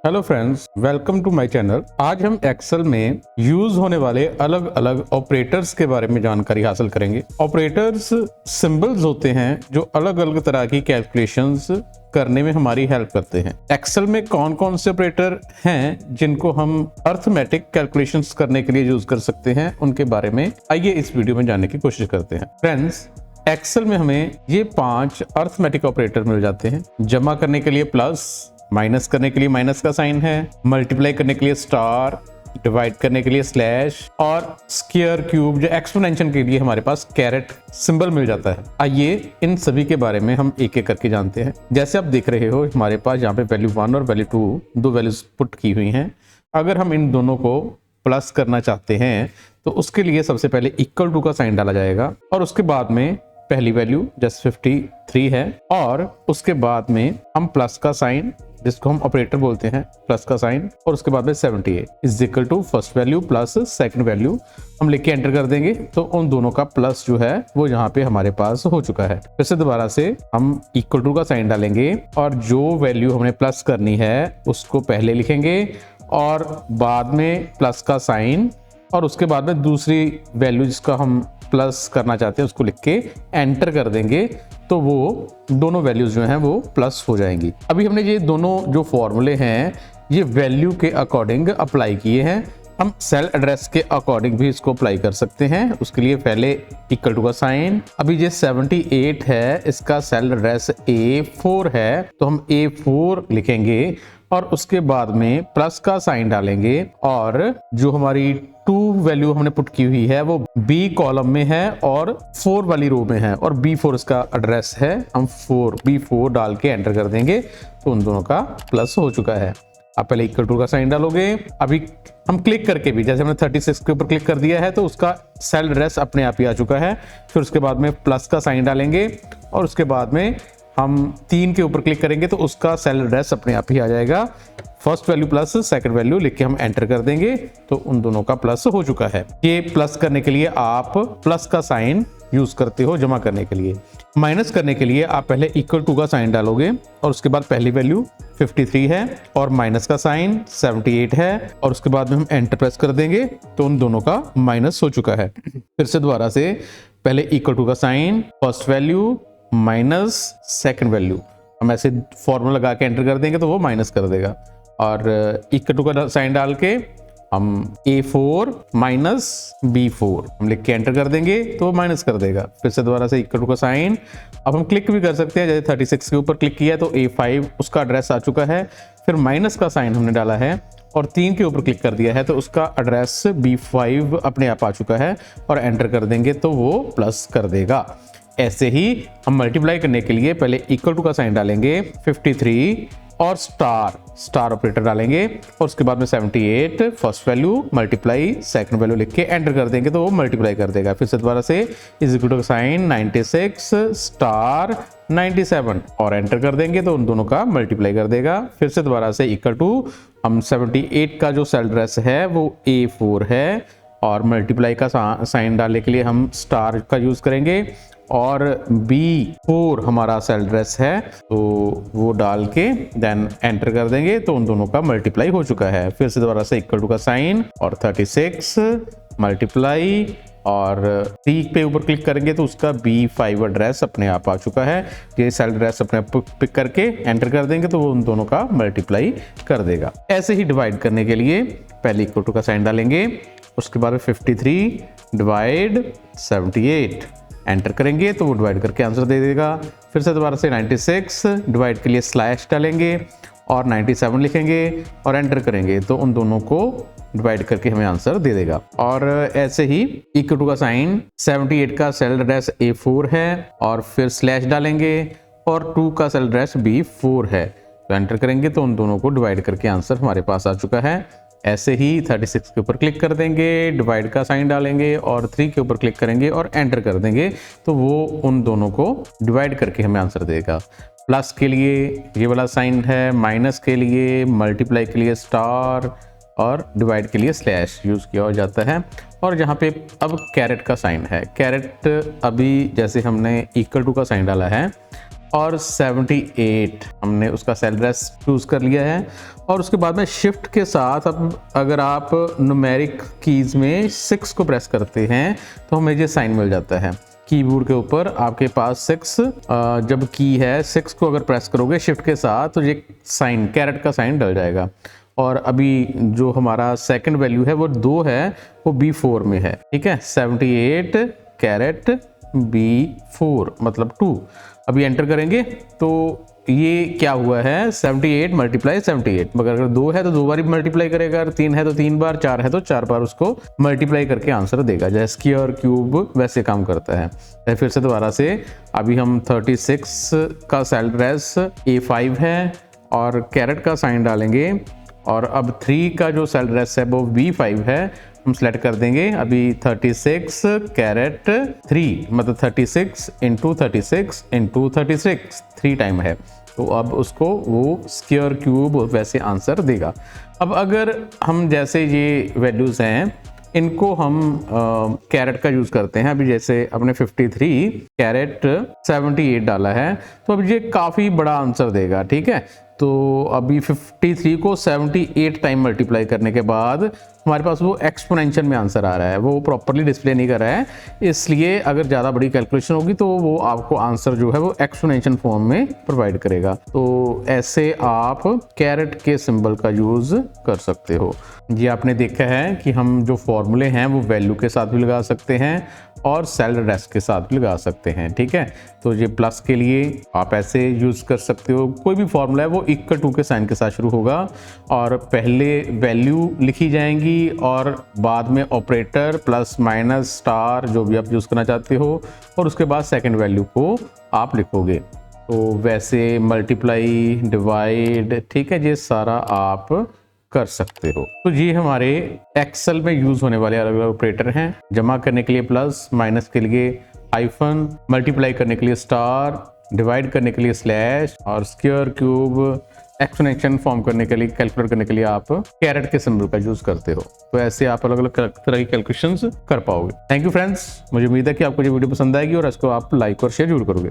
Hello friends, welcome to my channel. आज हम Excel में यूज होने वाले अलग अलग ऑपरेटर्स के बारे में जानकारी हासिल करेंगे। ऑपरेटर्स सिंबल्स होते हैं जो अलग अलग तरह की कैलकुलेशंस करने में हमारी हेल्प करते हैं। एक्सेल में कौन कौन से ऑपरेटर हैं जिनको हम अर्थमेटिक कैलकुलेशंस करने के लिए यूज कर सकते हैं, उनके बारे में आइए इस वीडियो में जानने की कोशिश करते हैं। फ्रेंड्स, एक्सेल में हमें ये 5 अर्थमेटिक ऑपरेटर मिल जाते हैं। जमा करने के लिए प्लस, माइनस करने के लिए माइनस का साइन है, मल्टीप्लाई करने के लिए स्टार, डिवाइड करने के लिए स्लैश और स्क्वायर, क्यूब जो एक्सपोनेंशियल के लिए हमारे पास कैरेट सिंबल मिल जाता है। आइए इन सभी के बारे में हम एक एक करके जानते हैं। जैसे आप देख रहे हो, हमारे पास यहाँ पे वैल्यू 1 और वैल्यू 2 दो वैल्यूज पुट की हुई हैं। अगर हम इन दोनों को प्लस करना चाहते हैं तो उसके लिए सबसे पहले इक्वल टू का साइन डाला जाएगा और उसके बाद में पहली वैल्यू जैसे 53 है और उसके बाद में हम प्लस का साइन, जिसको हम ऑपरेटर बोलते हैं, प्लस का साइन, और उसके बाद में 78 is equal to first value plus second value हम लिख के एंटर कर देंगे। तो उन दोनों का प्लस जो है वो यहाँ पे हमारे पास हो चुका है। फिर से दोबारा से हम इक्वल टू का साइन डालेंगे और जो वैल्यू हमने प्लस करनी है उसको पहले लिखेंगे और बाद में प्लस का साइन और उसके बाद में दूसरी वैल्यू जिसका हम प्लस करना चाहते हैं उसको लिख के एंटर कर देंगे। तो वो दोनों वैल्यूज जो हैं वो प्लस हो जाएंगी। अभी हमने ये दोनों जो फॉर्मूले हैं ये वैल्यू के अकॉर्डिंग अप्लाई किए हैं। हम सेल एड्रेस के अकॉर्डिंग भी इसको अप्लाई कर सकते हैं। उसके लिए पहले इक्वल टू का साइन, अभी ये 78 है, इसका सेल एड्रेस A4 है तो हम A4 लिखेंगे और उसके बाद में प्लस का साइन डालेंगे और जो हमारी 2 वैल्यू हमने पुट की हुई है वो B कॉलम में है और 4 वाली रो में है और B4 इसका एड्रेस है। हम B4 डाल के एंटर कर देंगे तो उन दोनों का प्लस हो चुका है। आप पहले इक्वल टू का साइन डालोगे। अभी हम क्लिक करके भी, जैसे हमने 36 के ऊपर क्लिक कर दिया है तो उसका सेल एड्रेस अपने आप ही आ चुका है। फिर उसके बाद में प्लस का साइन डालेंगे और उसके बाद में हम 3 के ऊपर क्लिक करेंगे तो उसका सेल एड्रेस अपने आप ही आ जाएगा। First value plus second value लिख के हम एंटर कर देंगे तो उन दोनों का प्लस हो चुका है। ये प्लस करने के लिए आप प्लस का साइन यूज करते हो जमा करने के लिए। माइनस करने के लिए आप पहले इक्वल टू का साइन डालोगे और उसके बाद पहली वैल्यू 53 है और माइनस का साइन 78 है और उसके बाद में हम एंटर प्रेस कर देंगे तो उन दोनों का माइनस हो चुका है। फिर से दोबारा से पहले इक्वल टू का sign, first value minus second value, हम ऐसे फॉर्मूला लगा के एंटर कर देंगे तो वो माइनस कर देगा और इक्वल टू का साइन डाल के हम A4 माइनस B4 हम लिख के एंटर कर देंगे तो वो माइनस कर देगा। फिर से दोबारा से इक्वल टू का साइन, अब हम क्लिक भी कर सकते हैं। जैसे 36 के ऊपर क्लिक किया तो A5 उसका एड्रेस आ चुका है। फिर माइनस का साइन हमने डाला है और 3 के ऊपर क्लिक कर दिया है तो उसका एड्रेस B5 अपने आप आ चुका है और एंटर कर देंगे तो वो प्लस कर देगा। ऐसे ही हम मल्टीप्लाई करने के लिए पहले इक्वल टू का साइन डालेंगे, 53 और स्टार ऑपरेटर डालेंगे और उसके बाद में 78 first value multiply second value लिख के एंटर कर देंगे तो वो मल्टीप्लाई कर देगा। फिर से दोबारा से is equal to sign 96 star 97 और एंटर कर देंगे तो उन दोनों का मल्टीप्लाई कर देगा। फिर से दोबारा से इक्वल टू, हम 78 का जो सेल एड्रेस है वो A4 है और मल्टीप्लाई का साइन डालने के लिए हम स्टार का यूज करेंगे और B4 हमारा सेल एड्रेस है तो वो डाल के देन एंटर कर देंगे तो उन दोनों का मल्टीप्लाई हो चुका है। फिर से दोबारा से इक्वल टू का साइन और 36 मल्टीप्लाई और 3 पे ऊपर क्लिक करेंगे तो उसका B5 एड्रेस अपने आप आ चुका है। ये सेल एड्रेस अपने आप पिक करके एंटर कर देंगे तो वो उन दोनों का मल्टीप्लाई कर देगा। ऐसे ही डिवाइड करने के लिए पहले इक्वल टू का साइन डालेंगे, उसके बाद 53 डिवाइड 78 एंटर करेंगे तो वो डिवाइड करके आंसर दे देगा। फिर से दोबारा से 96 डिवाइड के लिए स्लैश डालेंगे और 97 लिखेंगे और एंटर करेंगे तो उन दोनों को डिवाइड करके हमें आंसर दे देगा। और ऐसे ही इक्वल टू का साइन, 78 का सेल एड्रेस A4 है और फिर स्लैश डालेंगे और 2 का सेल एड्रेस B4 है तो एंटर करेंगे तो उन दोनों को डिवाइड करके आंसर हमारे पास आ चुका है। ऐसे ही 36 के ऊपर क्लिक कर देंगे, डिवाइड का साइन डालेंगे और 3 के ऊपर क्लिक करेंगे और एंटर कर देंगे तो वो उन दोनों को डिवाइड करके हमें आंसर देगा। प्लस के लिए ये वाला साइन है, माइनस के लिए, मल्टीप्लाई के लिए स्टार और डिवाइड के लिए स्लैश यूज किया जाता है। और जहाँ पे अब कैरेट का साइन है, कैरेट अभी जैसे हमने इक्वल टू का साइन डाला है और 78 हमने उसका सेल एड्रेस चूज कर लिया है। और उसके बाद में शिफ्ट के साथ अब अगर आप न्यूमेरिक कीज में 6 को प्रेस करते हैं तो हमें ये साइन मिल जाता है। कीबोर्ड के ऊपर आपके पास 6 जब की है 6 को अगर प्रेस करोगे शिफ्ट के साथ तो ये साइन कैरेट का साइन डल जाएगा। और अभी जो हमारा सेकंड वैल्यू है वो 2 है, वो B4 में है। ठीक है, 78 कैरेट B4 मतलब 2। अभी एंटर करेंगे तो ये क्या हुआ है 78 मल्टीप्लाई 78, मगर अगर 2 है तो 2 बार मल्टीप्लाई करेगा, अगर 3 है तो 3 बार, 4 है तो 4 बार उसको मल्टीप्लाई करके आंसर देगा। जैसे स्क्वायर क्यूब वैसे काम करता है। फिर से दोबारा से अभी हम 36 का सेल एड्रेस A5 है और कैरेट का साइन डालेंगे। और अब 3 का जो सेल एड्रेस है वो B5 है, हम सेलेक्ट कर देंगे। अभी 36 कैरेट 3 मतलब 36 इंटू 36 इंटू 36 3 टाइम है, तो अब उसको वो स्क्वायर क्यूब वैसे आंसर देगा। अब अगर हम जैसे ये वैल्यूज़ हैं इनको हम कैरेट का यूज़ करते हैं। अभी जैसे अपने 53 कैरेट 78 डाला है तो अब ये काफ़ी बड़ा आंसर देगा। ठीक है, तो अभी 53 को 78 टाइम मल्टीप्लाई करने के बाद हमारे पास वो एक्सपोनेंशियल में आंसर आ रहा है, वो प्रॉपरली डिस्प्ले नहीं कर रहा है। इसलिए अगर ज़्यादा बड़ी कैलकुलेशन होगी तो वो आपको आंसर जो है वो एक्सपोनेंशियल फॉर्म में प्रोवाइड करेगा। तो ऐसे आप कैरेट के सिंबल का यूज़ कर सकते हो। ये आपने देखा है कि हम जो फॉर्मूले हैं वो वैल्यू के साथ भी लगा सकते हैं और सेल एड्रेस के साथ भी लगा सकते हैं। ठीक है, तो ये प्लस के लिए आप ऐसे यूज़ कर सकते हो। कोई भी फॉर्मूला है वो इक्वल टू के साइन के साथ शुरू होगा और पहले वैल्यू लिखी जाएंगी और बाद में ऑपरेटर प्लस माइनस स्टार जो भी आप यूज़ करना चाहते हो, और उसके बाद सेकंड वैल्यू को आप लिखोगे। तो वैसे मल्टीप्लाई, डिवाइड, ठीक है, ये सारा आप कर सकते हो। तो ये हमारे एक्सेल में यूज होने वाले अलग अलग ऑपरेटर हैं। जमा करने के लिए प्लस, माइनस के लिए हाइफन, मल्टीप्लाई करने के लिए स्टार, डिवाइड करने के लिए स्लैश और स्क्वायर क्यूब, एक्सपोनेंशियल फॉर्म करने के लिए, कैलकुलेट करने के लिए आप कैरेट के सिंबल का यूज करते हो। तो ऐसे आप अलग अलग तरह की कैलकुलेशंस कर पाओगे। थैंक यू फ्रेंड्स, मुझे उम्मीद है कि आपको ये वीडियो पसंद आएगी और इसको आप लाइक और शेयर जरूर करोगे।